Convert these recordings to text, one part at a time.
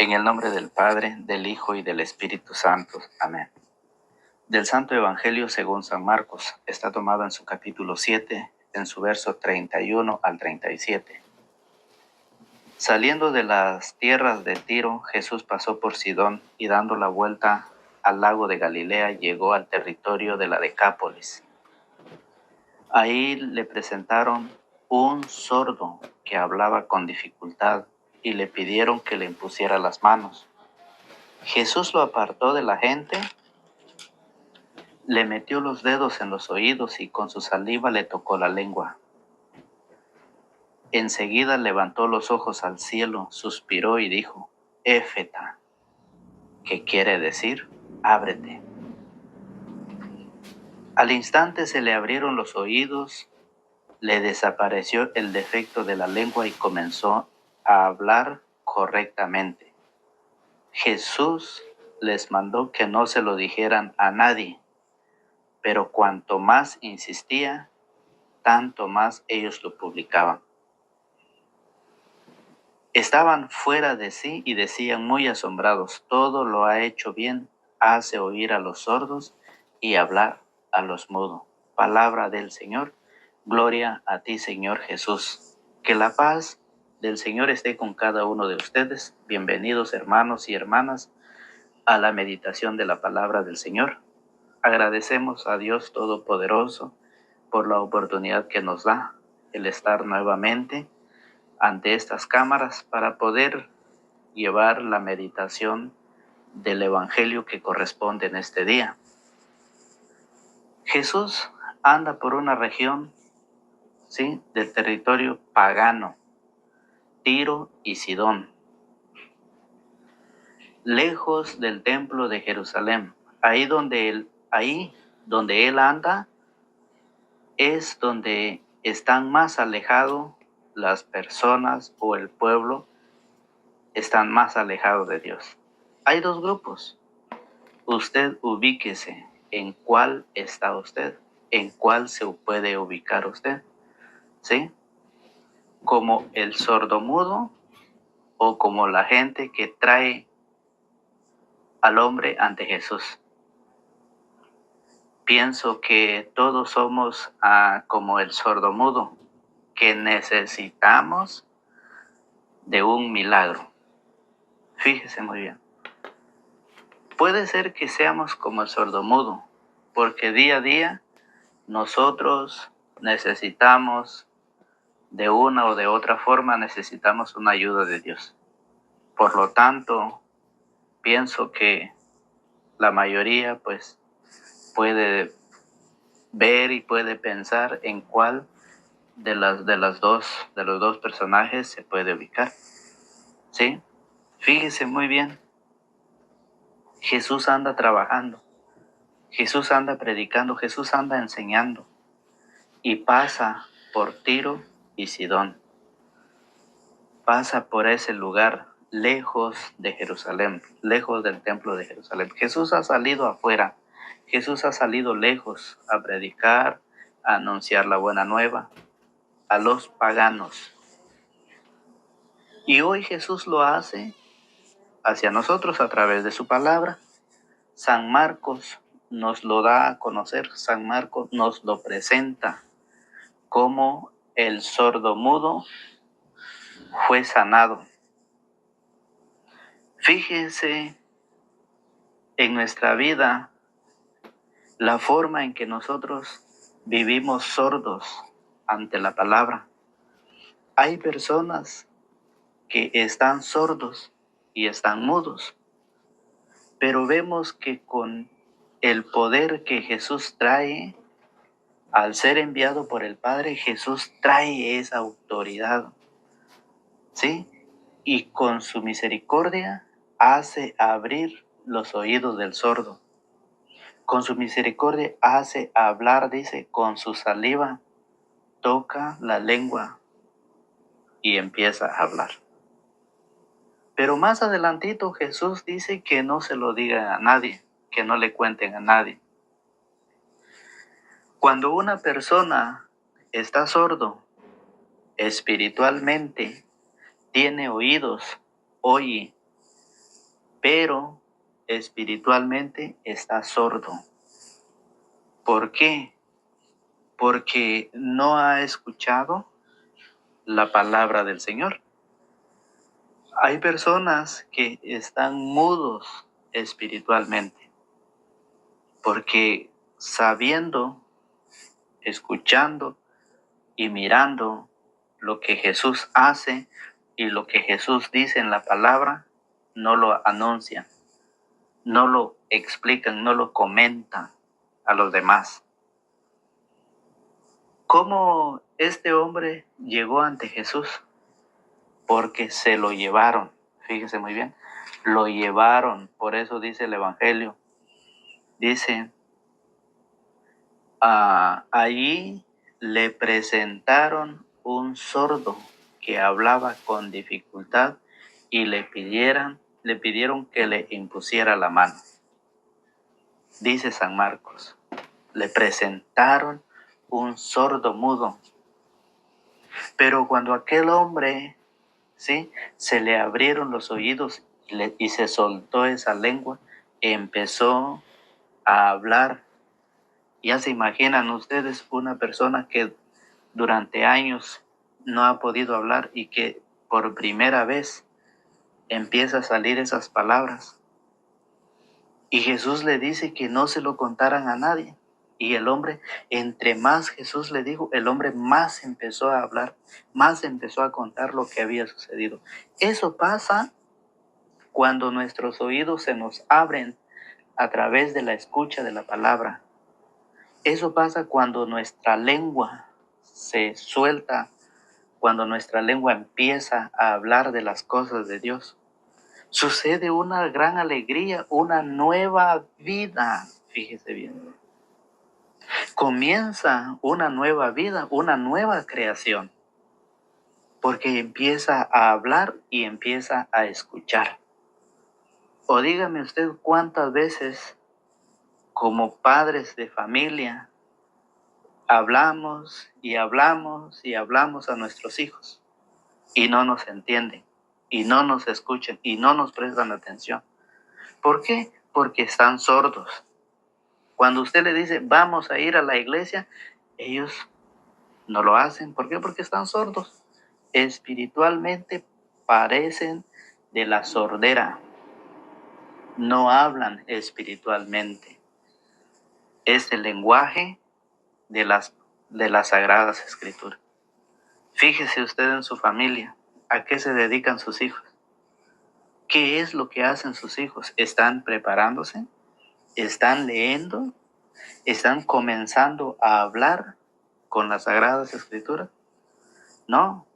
En el nombre del Padre, del Hijo y del Espíritu Santo. Amén. Del Santo Evangelio según San Marcos, está tomado en su capítulo 7, en su verso 31 al 37. Saliendo de las tierras de Tiro, Jesús pasó por Sidón y dando la vuelta al lago de Galilea, llegó al territorio de la Decápolis. Ahí le presentaron un sordo que hablaba con dificultad y le pidieron que le impusiera las manos. Jesús lo apartó de la gente, le metió los dedos en los oídos y con su saliva le tocó la lengua. Enseguida levantó los ojos al cielo, suspiró y dijo: Éfeta, que quiere decir ábrete. Al instante se le abrieron los oídos, le desapareció el defecto de la lengua y comenzó a hablar correctamente. Jesús les mandó que no se lo dijeran a nadie, pero cuanto más insistía, tanto más ellos lo publicaban. Estaban fuera de sí y decían muy asombrados: todo lo ha hecho bien, hace oír a los sordos y hablar a los mudos. Palabra del Señor. Gloria a ti, Señor Jesús. Que la paz del Señor esté con cada uno de ustedes. Bienvenidos, hermanos y hermanas, a la meditación de la palabra del Señor. Agradecemos a Dios Todopoderoso por la oportunidad que nos da el estar nuevamente ante estas cámaras para poder llevar la meditación del Evangelio que corresponde en este día. Jesús anda por una región, ¿sí?, del territorio pagano, Tiro y Sidón, lejos del templo de Jerusalén. Ahí donde él anda es donde están más alejados las personas, o el pueblo están más alejados de Dios. Hay dos grupos. Usted ubíquese en cuál está usted, en cuál se puede ubicar usted, ¿sí? Como el sordomudo o como la gente que trae al hombre ante Jesús. Pienso que todos somos como el sordomudo, que necesitamos de un milagro. Fíjese muy bien. Puede ser que seamos como el sordomudo, porque día a día nosotros necesitamos, de una o de otra forma, necesitamos una ayuda de Dios. Por lo tanto, pienso que la mayoría pues puede ver y puede pensar en cuál de los dos personajes se puede ubicar. ¿Sí? Fíjese muy bien. Jesús anda trabajando, Jesús anda predicando, Jesús anda enseñando y pasa por Tiro y Sidón. Pasa por ese lugar lejos de Jerusalén, lejos del templo de Jerusalén. Jesús ha salido afuera, Jesús ha salido lejos a predicar, a anunciar la buena nueva a los paganos. Y hoy Jesús lo hace hacia nosotros a través de su palabra. San Marcos nos lo da a conocer, San Marcos nos lo presenta como el sordomudo fue sanado. Fíjese en nuestra vida la forma en que nosotros vivimos sordos ante la palabra. Hay personas que están sordos y están mudos, pero vemos que con el poder que Jesús trae, al ser enviado por el Padre, Jesús trae esa autoridad, ¿sí? Y con su misericordia hace abrir los oídos del sordo. Con su misericordia hace hablar, dice, con su saliva toca la lengua y empieza a hablar. Pero más adelantito Jesús dice que no se lo digan a nadie, que no le cuenten a nadie. Cuando una persona está sordo, espiritualmente tiene oídos, oye, pero espiritualmente está sordo. ¿Por qué? Porque no ha escuchado la palabra del Señor. Hay personas que están mudos espiritualmente, porque sabiendo, escuchando y mirando lo que Jesús hace y lo que Jesús dice en la palabra, no lo anuncian, no lo explican, no lo comentan a los demás. ¿Cómo este hombre llegó ante Jesús? Porque se lo llevaron. Fíjese muy bien, lo llevaron. Por eso dice el Evangelio. Dice, allí le presentaron un sordo que hablaba con dificultad y le pidieron que le impusiera la mano. Dice San Marcos, le presentaron un sordo mudo. Pero cuando aquel hombre, ¿sí?, se le abrieron los oídos y se soltó esa lengua, empezó a hablar. Ya se imaginan ustedes una persona que durante años no ha podido hablar y que por primera vez empieza a salir esas palabras. Y Jesús le dice que no se lo contaran a nadie. Y el hombre, entre más Jesús le dijo, el hombre más empezó a hablar, más empezó a contar lo que había sucedido. Eso pasa cuando nuestros oídos se nos abren a través de la escucha de la palabra. Eso pasa cuando nuestra lengua se suelta, cuando nuestra lengua empieza a hablar de las cosas de Dios. Sucede una gran alegría, una nueva vida. Fíjese bien. Comienza una nueva vida, una nueva creación, porque empieza a hablar y empieza a escuchar. O dígame usted cuántas veces como padres de familia hablamos y hablamos y hablamos a nuestros hijos y no nos entienden, y no nos escuchan, y no nos prestan atención. ¿Por qué? Porque están sordos. Cuando usted le dice, vamos a ir a la iglesia, ellos no lo hacen. ¿Por qué? Porque están sordos. Espiritualmente parecen de la sordera. No hablan espiritualmente. Es el lenguaje de las Sagradas Escrituras. Fíjese usted en su familia. ¿A qué se dedican sus hijos? ¿Qué es lo que hacen sus hijos? ¿Están preparándose? ¿Están leyendo? ¿Están comenzando a hablar con las Sagradas Escrituras? No.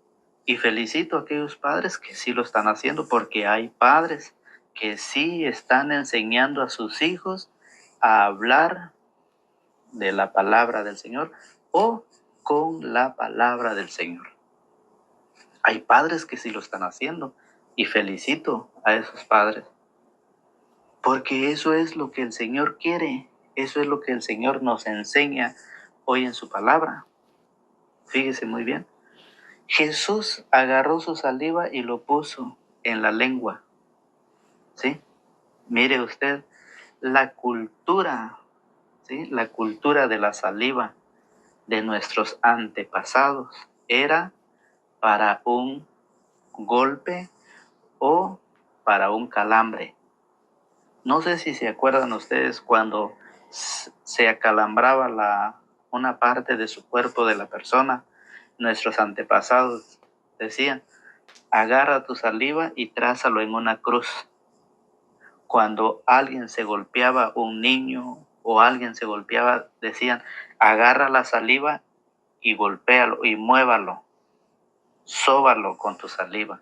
Y felicito a aquellos padres que sí lo están haciendo, porque hay padres que sí están enseñando a sus hijos a hablar de la palabra del Señor o con la palabra del Señor. Hay padres que sí lo están haciendo y felicito a esos padres, porque eso es lo que el Señor quiere, eso es lo que el Señor nos enseña hoy en su palabra. Fíjese muy bien. Jesús agarró su saliva y lo puso en la lengua. ¿Sí? Mire usted, la cultura, ¿sí?, la cultura de la saliva de nuestros antepasados era para un golpe o para un calambre. No sé si se acuerdan ustedes cuando se acalambraba una parte de su cuerpo de la persona. Nuestros antepasados decían, agarra tu saliva y trázalo en una cruz. Cuando alguien se golpeaba, un niño o alguien se golpeaba, decían, agarra la saliva y golpéalo y muévalo, sóbalo con tu saliva.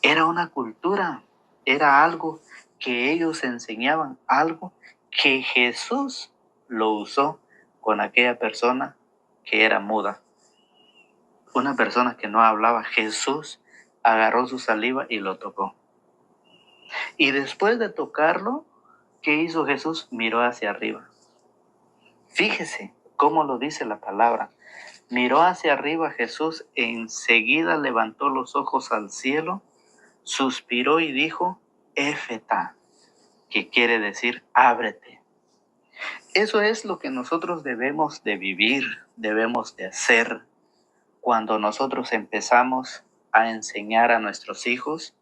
Era una cultura, era algo que ellos enseñaban, algo que Jesús lo usó con aquella persona que era muda. Una persona que no hablaba. Jesús agarró su saliva y lo tocó. Y después de tocarlo, ¿qué hizo Jesús? Miró hacia arriba. Fíjese cómo lo dice la palabra. Miró hacia arriba Jesús, enseguida levantó los ojos al cielo, suspiró y dijo, éfeta, que quiere decir ábrete. Eso es lo que nosotros debemos de vivir, debemos de hacer cuando nosotros empezamos a enseñar a nuestros hijos,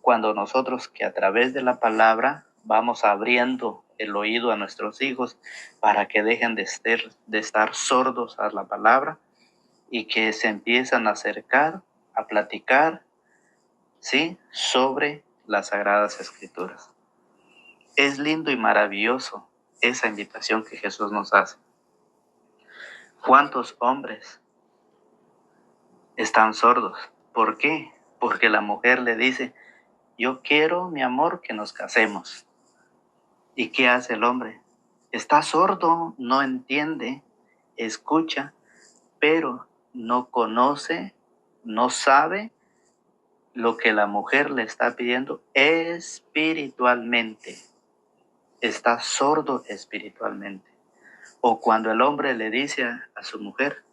cuando nosotros que a través de la palabra vamos abriendo el oído a nuestros hijos para que dejen de estar sordos a la palabra y que se empiezan a acercar, a platicar, ¿sí?, sobre las Sagradas Escrituras. Es lindo y maravilloso esa invitación que Jesús nos hace. ¿Cuántos hombres están sordos? ¿Por qué? Porque la mujer le dice, yo quiero, mi amor, que nos casemos. ¿Y qué hace el hombre? Está sordo, no entiende, escucha, pero no conoce, no sabe lo que la mujer le está pidiendo espiritualmente. Está sordo espiritualmente. O cuando el hombre le dice a su mujer,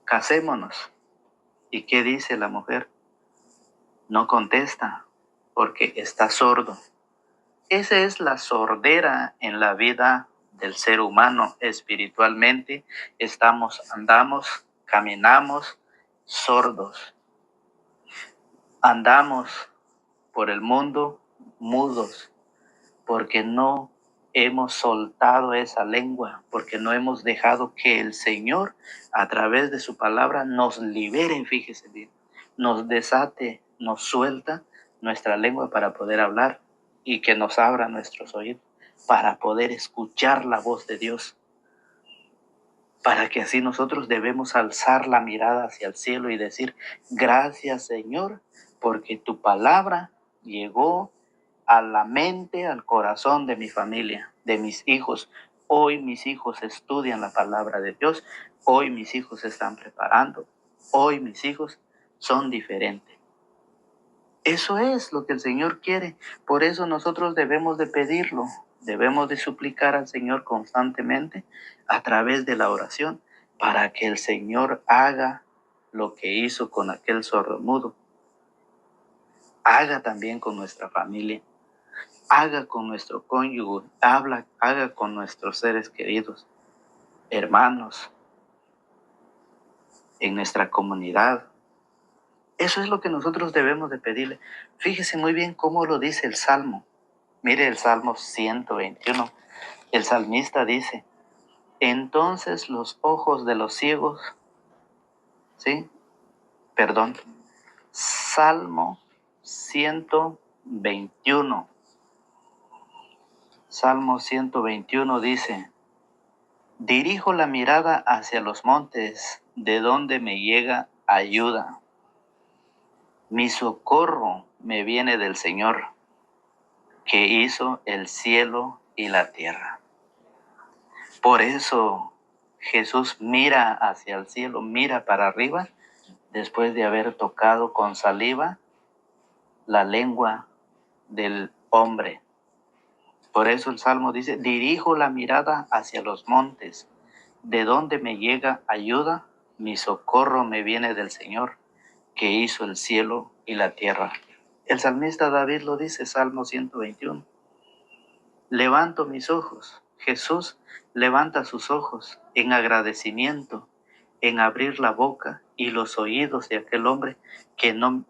casémonos. ¿Y qué dice la mujer? No contesta porque está sordo. Esa es la sordera en la vida del ser humano espiritualmente. Andamos, caminamos sordos. Andamos por el mundo mudos porque no hemos soltado esa lengua, porque no hemos dejado que el Señor a través de su palabra nos libere, fíjese bien, nos desate, nos suelta nuestra lengua para poder hablar y que nos abra nuestros oídos para poder escuchar la voz de Dios, para que así nosotros debemos alzar la mirada hacia el cielo y decir, gracias Señor, porque tu palabra llegó a la mente, al corazón de mi familia, de mis hijos. Hoy mis hijos estudian la palabra de Dios, hoy mis hijos se están preparando, hoy mis hijos son diferentes. Eso es lo que el Señor quiere, por eso nosotros debemos de pedirlo, debemos de suplicar al Señor constantemente a través de la oración para que el Señor haga lo que hizo con aquel sordomudo, haga también con nuestra familia, haga con nuestro cónyuge, haga con nuestros seres queridos, hermanos, en nuestra comunidad. Eso es lo que nosotros debemos de pedirle. Fíjese muy bien cómo lo dice el Salmo. Mire el Salmo 121. El salmista dice, entonces los ojos de los ciegos, ¿sí? Perdón. Salmo 121. Salmo 121 dice, dirijo la mirada hacia los montes, de donde me llega ayuda. Mi socorro me viene del Señor, que hizo el cielo y la tierra. Por eso Jesús mira hacia el cielo, mira para arriba, después de haber tocado con saliva la lengua del hombre. Por eso el Salmo dice, dirijo la mirada hacia los montes, de donde me llega ayuda, mi socorro me viene del Señor, que hizo el cielo y la tierra. El salmista David lo dice, Salmo 121. Levanto mis ojos. Jesús levanta sus ojos en agradecimiento, en abrir la boca y los oídos de aquel hombre que no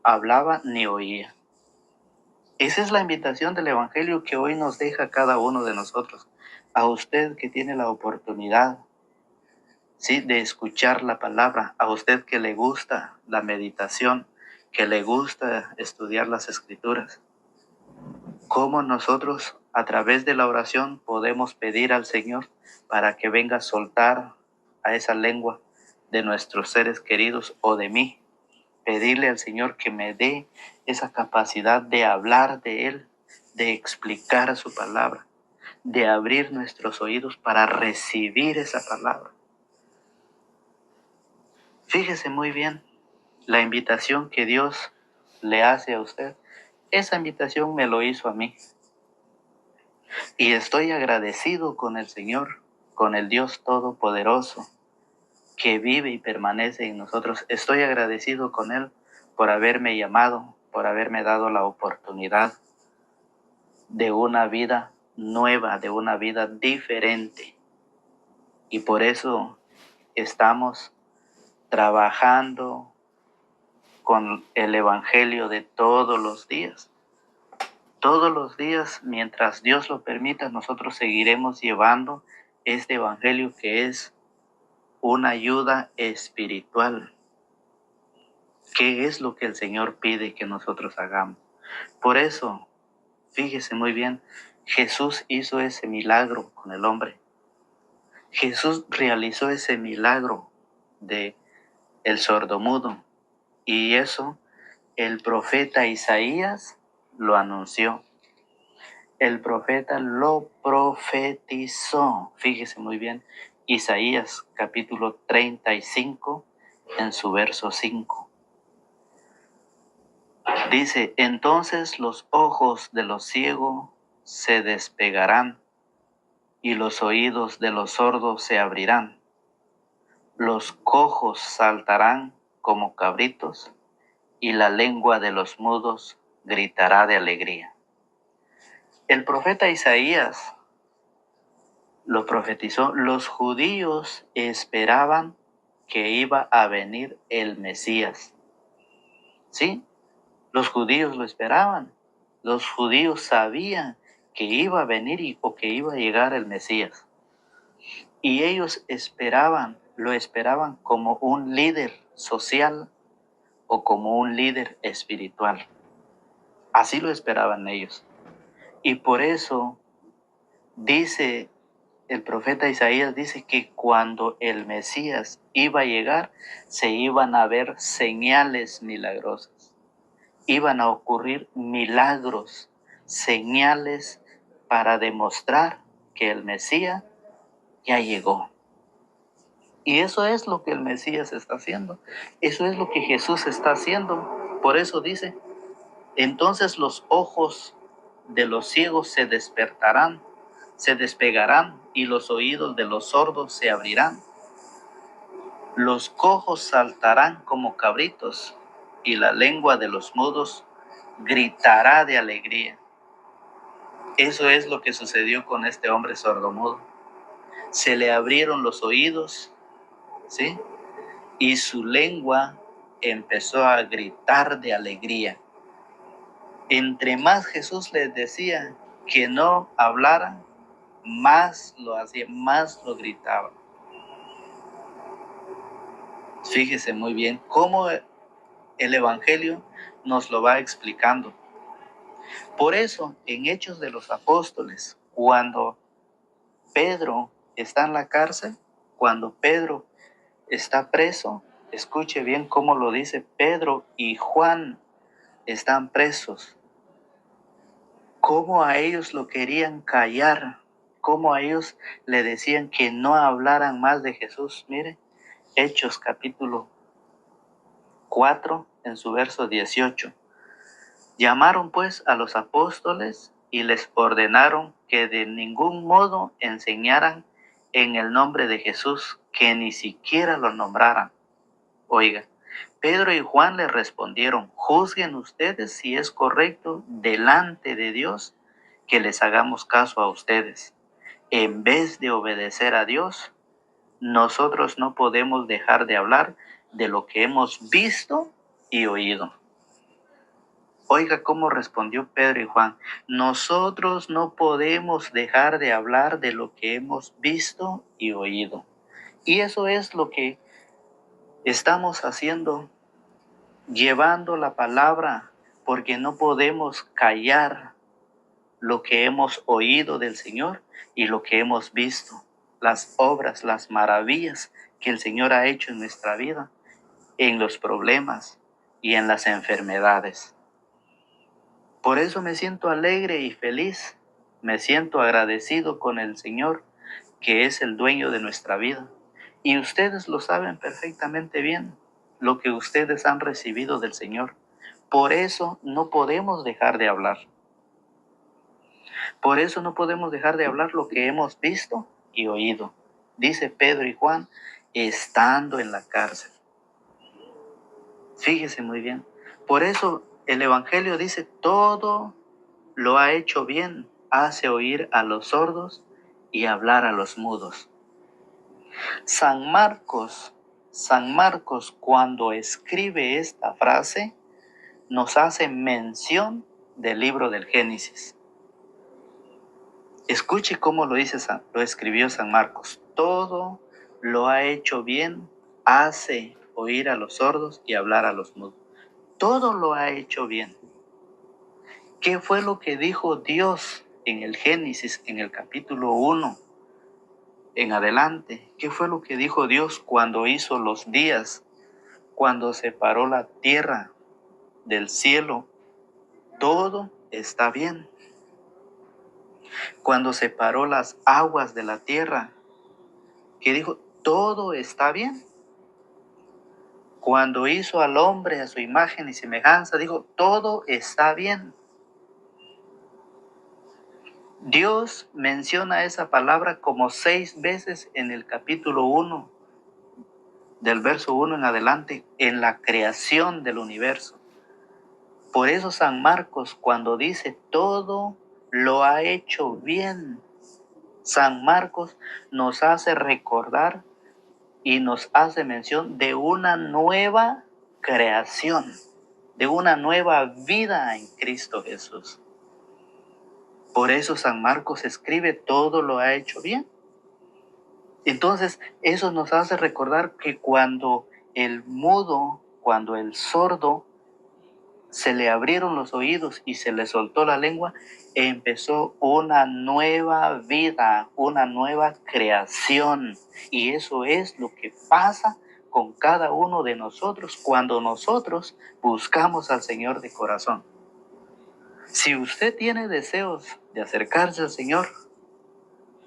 hablaba ni oía. Esa es la invitación del Evangelio que hoy nos deja cada uno de nosotros. A usted que tiene la oportunidad, ¿sí?, de escuchar la palabra, a usted que le gusta la meditación, que le gusta estudiar las Escrituras. ¿Cómo nosotros a través de la oración podemos pedir al Señor para que venga a soltar a esa lengua de nuestros seres queridos o de mí? Pedirle al Señor que me dé esa capacidad de hablar de Él, de explicar su palabra, de abrir nuestros oídos para recibir esa palabra. Fíjese muy bien la invitación que Dios le hace a usted. Esa invitación me lo hizo a mí. Y estoy agradecido con el Señor, con el Dios Todopoderoso, que vive y permanece en nosotros. Estoy agradecido con Él por haberme llamado, por haberme dado la oportunidad de una vida nueva, de una vida diferente. Y por eso estamos trabajando con el Evangelio de todos los días. Todos los días, mientras Dios lo permita, nosotros seguiremos llevando este Evangelio, que es una ayuda espiritual. ¿Qué es lo que el Señor pide que nosotros hagamos? Por eso, fíjese muy bien, Jesús hizo ese milagro con el hombre. Jesús realizó ese milagro de el sordomudo, y eso el profeta Isaías lo anunció. El profeta lo profetizó. Fíjese muy bien, Isaías capítulo 35 en su verso 5. Dice: entonces los ojos de los ciegos se despegarán y los oídos de los sordos se abrirán. Los cojos saltarán como cabritos y la lengua de los mudos gritará de alegría. El profeta Isaías lo profetizó. Los judíos esperaban que iba a venir el Mesías. ¿Sí? Los judíos lo esperaban. Los judíos sabían que iba a venir o que iba a llegar el Mesías. Y ellos lo esperaban como un líder social o como un líder espiritual. Así lo esperaban ellos. Y por eso dice el profeta Isaías, dice que cuando el Mesías iba a llegar, se iban a ver señales milagrosas. Iban a ocurrir milagros, señales para demostrar que el Mesías ya llegó. Y eso es lo que el Mesías está haciendo. Eso es lo que Jesús está haciendo. Por eso dice: entonces los ojos de los ciegos se despertarán, se despegarán, y los oídos de los sordos se abrirán. Los cojos saltarán como cabritos, y la lengua de los mudos gritará de alegría. Eso es lo que sucedió con este hombre sordomudo. Se le abrieron los oídos, ¿sí? Y su lengua empezó a gritar de alegría. Entre más Jesús les decía que no hablaran, más lo hacía, más lo gritaba. Fíjese muy bien cómo el Evangelio nos lo va explicando. Por eso, en Hechos de los Apóstoles, cuando Pedro está en la cárcel, cuando Pedro está preso, escuche bien cómo lo dice: Pedro y Juan están presos. Cómo a ellos lo querían callar, cómo a ellos le decían que no hablaran más de Jesús. Mire, Hechos capítulo 4 en su verso 18. Llamaron pues a los apóstoles y les ordenaron que de ningún modo enseñaran en el nombre de Jesús, que ni siquiera lo nombraran. Oiga, Pedro y Juan le respondieron: juzguen ustedes si es correcto delante de Dios que les hagamos caso a ustedes. En vez de obedecer a Dios, nosotros no podemos dejar de hablar de lo que hemos visto y oído. Oiga cómo respondió Pedro y Juan: nosotros no podemos dejar de hablar de lo que hemos visto y oído. Y eso es lo que estamos haciendo, llevando la palabra, porque no podemos callar lo que hemos oído del Señor y lo que hemos visto, las obras, las maravillas que el Señor ha hecho en nuestra vida, en los problemas y en las enfermedades. Por eso me siento alegre y feliz, me siento agradecido con el Señor, que es el dueño de nuestra vida. Y ustedes lo saben perfectamente bien, lo que ustedes han recibido del Señor. Por eso no podemos dejar de hablar. Por eso no podemos dejar de hablar lo que hemos visto y oído. Dice Pedro y Juan, estando en la cárcel. Fíjese muy bien. Por eso El Evangelio dice, todo lo ha hecho bien, hace oír a los sordos y hablar a los mudos. San Marcos cuando escribe esta frase, nos hace mención del libro del Génesis. Escuche cómo lo escribió San Marcos. Todo lo ha hecho bien, hace oír a los sordos y hablar a los mudos. Todo lo ha hecho bien. ¿Qué fue lo que dijo Dios en el Génesis, en el capítulo 1 en adelante? ¿Qué fue lo que dijo Dios cuando hizo los días, cuando separó la tierra del cielo? Todo está bien. Cuando separó las aguas de la tierra, ¿qué dijo? Todo está bien. Cuando hizo al hombre a su imagen y semejanza, dijo, todo está bien. Dios menciona esa palabra como 6 veces en el capítulo 1, del verso 1 en adelante, en la creación del universo. Por eso San Marcos, cuando dice todo lo ha hecho bien, San Marcos nos hace recordar y nos hace mención de una nueva creación, de una nueva vida en Cristo Jesús. Por eso San Marcos escribe todo lo ha hecho bien. Entonces, eso nos hace recordar que cuando el mudo, cuando el sordo, se le abrieron los oídos y se le soltó la lengua, empezó una nueva vida, una nueva creación. Y eso es lo que pasa con cada uno de nosotros cuando nosotros buscamos al Señor de corazón. Si usted tiene deseos de acercarse al Señor,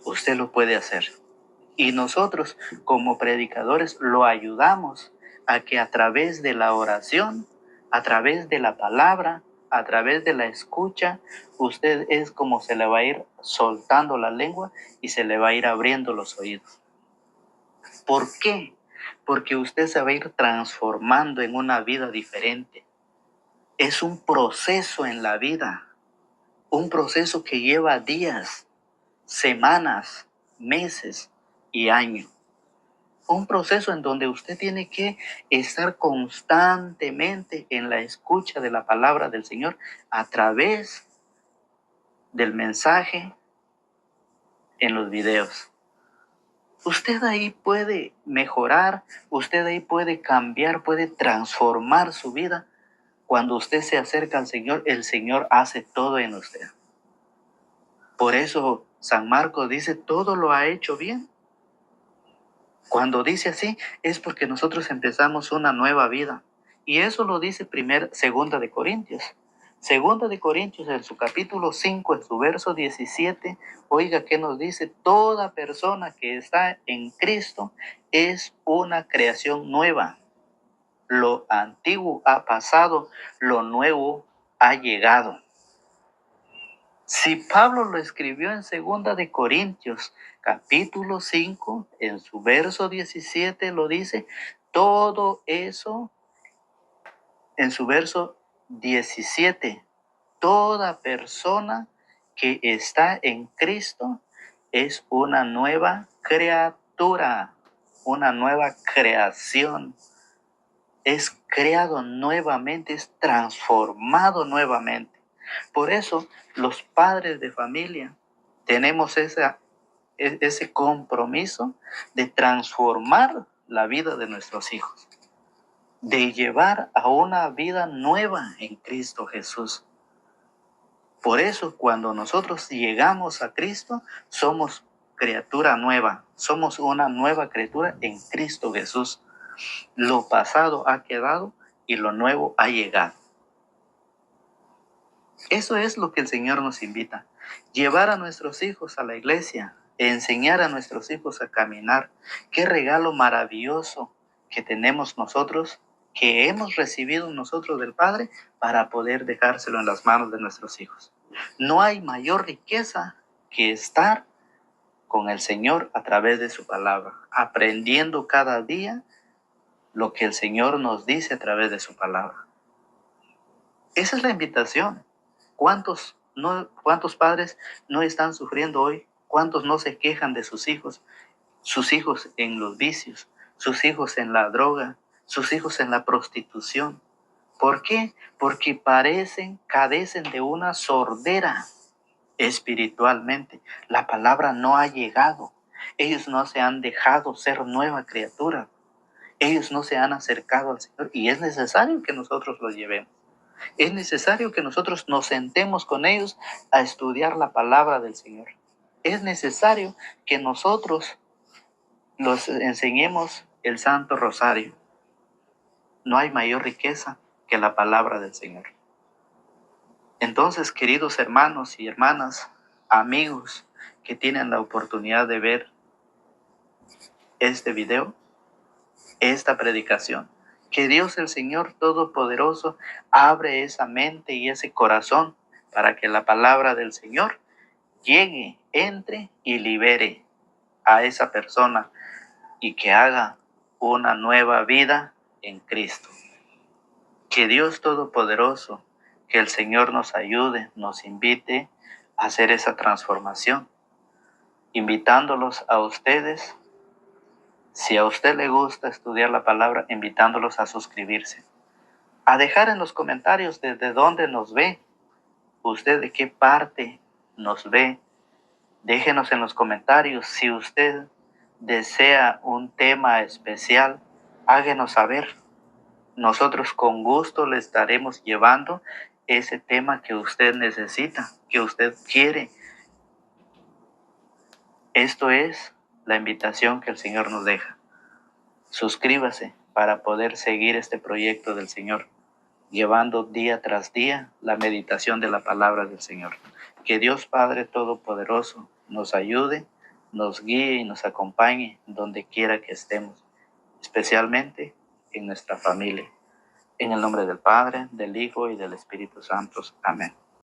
usted lo puede hacer. Y nosotros, como predicadores, lo ayudamos a que a través de la oración, a través de la palabra, a través de la escucha, usted es como se le va a ir soltando la lengua y se le va a ir abriendo los oídos. ¿Por qué? Porque usted se va a ir transformando en una vida diferente. Es un proceso en la vida, un proceso que lleva días, semanas, meses y años. Un proceso en donde usted tiene que estar constantemente en la escucha de la palabra del Señor a través del mensaje en los videos. Usted ahí puede mejorar, usted ahí puede cambiar, puede transformar su vida. Cuando usted se acerca al Señor, el Señor hace todo en usted. Por eso San Marcos dice, todo lo ha hecho bien. Cuando dice así, es porque nosotros empezamos una nueva vida. Y eso lo dice Segunda de Corintios. Segunda de Corintios, en su capítulo 5, en su verso 17, oiga qué nos dice: toda persona que está en Cristo es una creación nueva. Lo antiguo ha pasado, lo nuevo ha llegado. Si Pablo lo escribió en Segunda de Corintios, capítulo 5, en su verso 17 lo dice, todo eso, en su verso 17, toda persona que está en Cristo es una nueva criatura, una nueva creación. Es creado nuevamente, es transformado nuevamente. Por eso los padres de familia tenemos ese compromiso de transformar la vida de nuestros hijos, de llevar a una vida nueva en Cristo Jesús. Por eso cuando nosotros llegamos a Cristo, somos criatura nueva, somos una nueva criatura en Cristo Jesús. Lo pasado ha quedado y lo nuevo ha llegado. Eso es lo que el Señor nos invita. Llevar a nuestros hijos a la iglesia, enseñar a nuestros hijos a caminar. Qué regalo maravilloso que tenemos nosotros, que hemos recibido nosotros del Padre para poder dejárselo en las manos de nuestros hijos. No hay mayor riqueza que estar con el Señor a través de su palabra, aprendiendo cada día lo que el Señor nos dice a través de su palabra. Esa es la invitación. ¿Cuántos padres no están sufriendo hoy? ¿Cuántos no se quejan de sus hijos? Sus hijos en los vicios, sus hijos en la droga, sus hijos en la prostitución. ¿Por qué? Porque cadecen de una sordera espiritualmente. La palabra no ha llegado. Ellos no se han dejado ser nueva criatura. Ellos no se han acercado al Señor y es necesario que nosotros los llevemos. Es necesario que nosotros nos sentemos con ellos a estudiar la palabra del Señor. Es necesario que nosotros los enseñemos el Santo Rosario. No hay mayor riqueza que la palabra del Señor. Entonces, queridos hermanos y hermanas, amigos que tienen la oportunidad de ver este video, esta predicación, que Dios el Señor Todopoderoso abre esa mente y ese corazón para que la palabra del Señor llegue, entre y libere a esa persona y que haga una nueva vida en Cristo. Que Dios Todopoderoso, que el Señor nos ayude, nos invite a hacer esa transformación, invitándolos a ustedes. Si a usted le gusta estudiar la palabra, invitándolos a suscribirse, a dejar en los comentarios desde dónde nos ve, usted de qué parte nos ve. Déjenos en los comentarios si usted desea un tema especial, háganos saber. Nosotros con gusto le estaremos llevando ese tema que usted necesita, que usted quiere. Esto es la invitación que el Señor nos deja. Suscríbase para poder seguir este proyecto del Señor, llevando día tras día la meditación de la palabra del Señor. Que Dios Padre Todopoderoso nos ayude, nos guíe y nos acompañe donde quiera que estemos, especialmente en nuestra familia. En el nombre del Padre, del Hijo y del Espíritu Santo. Amén.